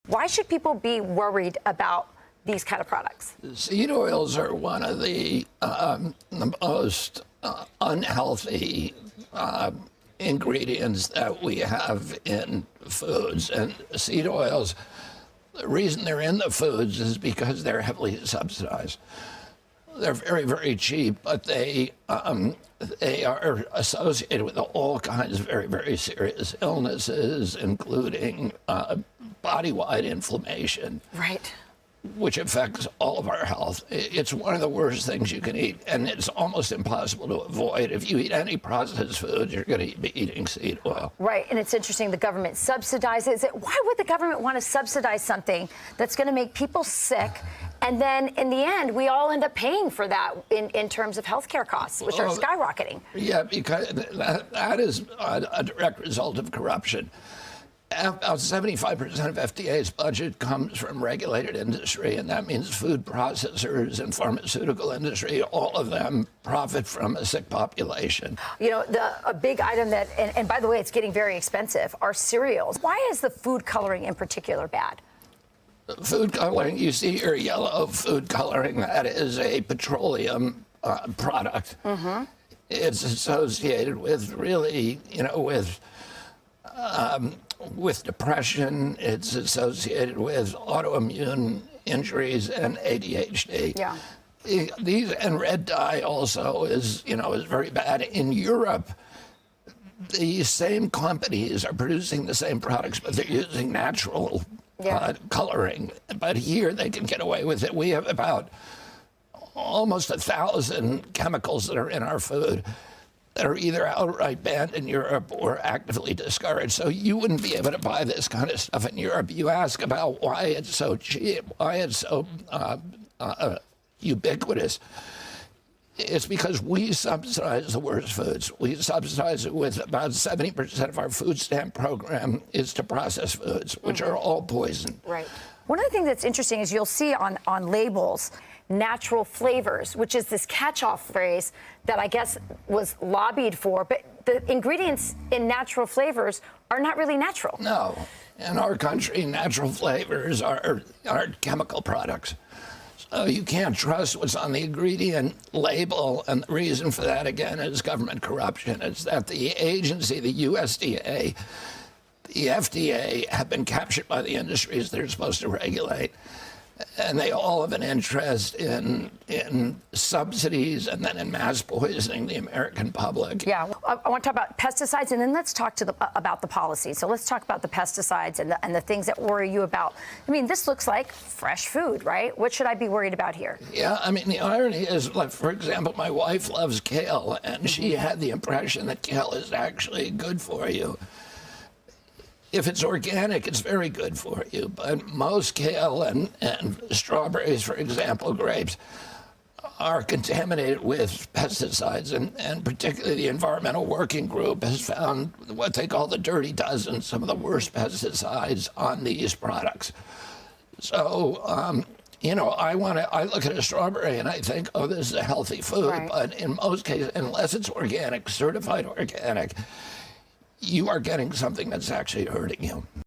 Why should people be worried about these kind of products? Seed oils are one of the most unhealthy ingredients that we have in foods. And seed oils, the reason they're in the foods is because they're heavily subsidized. They're very, very cheap, but they are associated with all kinds of very, very serious illnesses, including body-wide inflammation. Right. Which affects all of our health. It's one of the worst things you can eat, and it's almost impossible to avoid. If you eat any processed food, you're going to be eating seed oil. Right, and it's interesting, the government subsidizes it. Why would the government want to subsidize something that's going to make people sick, and then in the end, we all end up paying for that in terms of healthcare costs, which are skyrocketing? Yeah, because that is a direct result of corruption. About 75% of FDA's budget comes from regulated industry, and that means food processors and pharmaceutical industry. All of them profit from a sick population. You know, a big item that, and by the way, it's getting very expensive, are cereals. Why is the food coloring in particular bad? Food coloring, you see here yellow food coloring, that is a petroleum product. Mm-hmm. It's associated with really, with depression. It's associated with autoimmune injuries and ADHD. Yeah. And red dye also is very bad. In Europe, these same companies are producing the same products, but they're using natural coloring. But here they can get away with it. We have about almost 1,000 chemicals that are in our food that are either outright banned in Europe or actively discouraged. So you wouldn't be able to buy this kind of stuff in Europe. You ask about why it's so cheap, why it's so ubiquitous. It's because we subsidize the worst foods. We subsidize it with about 70% of our food stamp program is to processed foods, which are all poison. Right. One of the things that's interesting is you'll see on labels natural flavors, which is this catch-all phrase that I guess was lobbied for, but the ingredients in natural flavors are not really natural. No. In our country, natural flavors are chemical products. So you can't trust what's on the ingredient label, and the reason for that, again, is government corruption. It's that the agency, the USDA, the FDA, have been captured by the industries they're supposed to regulate. And they all have an interest in subsidies and then in mass poisoning the American public. Yeah, I want to talk about pesticides, and then let's talk about the policy. So let's talk about the pesticides and the things that worry you about. I mean, this looks like fresh food, right? What should I be worried about here? Yeah, I mean, the irony is, like, for example, my wife loves kale, and she had the impression that kale is actually good for you. If it's organic, it's very good for you. But most kale and strawberries, for example, grapes, are contaminated with pesticides. And particularly the Environmental Working Group has found what they call the dirty dozen, some of the worst pesticides on these products. So, I look at a strawberry and I think, oh, this is a healthy food. Right. But in most cases, unless it's organic, certified organic, you are getting something that's actually hurting you.